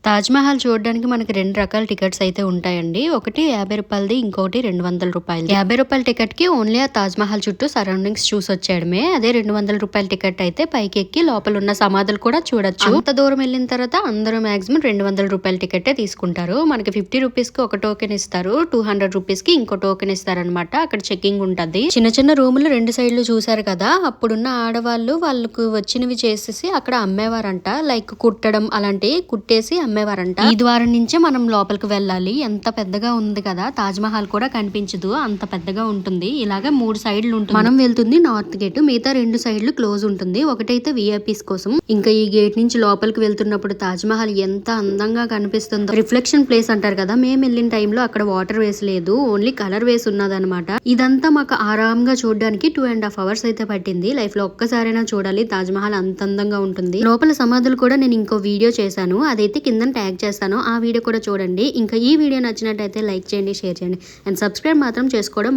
తాజ్‌మహల్ చూడడానికి మనకి 2 రకాల టికెట్స్ అయితే ఉంటాయండి. ఒకటి రూ. 50ది, ఇంకొకటి రూ. 200. రూ. 50 టికెట్‌కి ఓన్లీ ఆ తాజ్‌మహల్ చుట్టూ సరౌండింగ్స్ చూసొచ్చేయడమే. అదే రూ. 200 టికెట్ అయితే పైకెక్కి లోపల ఉన్న సమాధులు కూడా చూడొచ్చు. అంత దూరం వెళ్ళిన తర్వాత అందరూ మాక్సిమం రూ. 200 టికెట్టే తీసుకుంటారు. మనకి రూ. 50కి ఒక టోకెన్ ఇస్తారు. రూ. 200కి ఇంకో టోకెన్ ఇస్తారనమాట. అక్కడ చెకింగ్ ఉంటది. చిన్న చిన్న రూములు 2 సైడ్లు చూసారు కదా, అప్పుడున్న ఆడవాళ్ళు వాళ్ళకు వచ్చినవి చేసేసి అక్కడ అమ్మేవారంట. లైక్ కుట్టడం అలాంటివి కుట్టేసి అమ్మేవారంట. ఈ ద్వారం నుంచే మనం లోపలికి వెళ్ళాలి. ఎంత పెద్దగా ఉంది కదా, తాజ్‌మహల్ కూడా కనిపించదు, అంత పెద్దగా ఉంటుంది. ఇలాగా 3 సైడ్లు ఉంటుంది. మనం వెళ్తుంది నార్త్ గేట్, మిగతా 2 సైడ్లు క్లోజ్ ఉంటుంది. ఒకటైతే విఐపీస్ కోసం. ఇంకా ఈ గేట్ నుంచి లోపలికి వెళ్తున్నప్పుడు తాజ్‌మహల్ ఎంత అందంగా కనిపిస్తుందో. రిఫ్లెక్షన్ ప్లేస్ అంటారు కదా, మేము వెళ్ళిన టైంలో అక్కడ వాటర్ వేసలేదు, ఓన్లీ కలర్ వేసి ఉన్నదనమాట. ఇదంతా మాకు ఆరాంగా చూడడానికి 2.5 hours అయితే పట్టింది. లైఫ్ లో ఒక్కసారైనా చూడాలి, తాజ్‌మహల్ అంత అందంగా ఉంటుంది. లోపల సమాధులు కూడా నేను ఇంకో వీడియో చేశాను, అదైతే కింద ట్యాగ్ చేస్తాను, ఆ వీడియో కూడా చూడండి. ఇంకా ఈ వీడియో నచ్చినట్టయితే లైక్ చేయండి, షేర్ చేయండి అండ్ సబ్స్క్రైబ్ మాత్రం చేసుకోవడం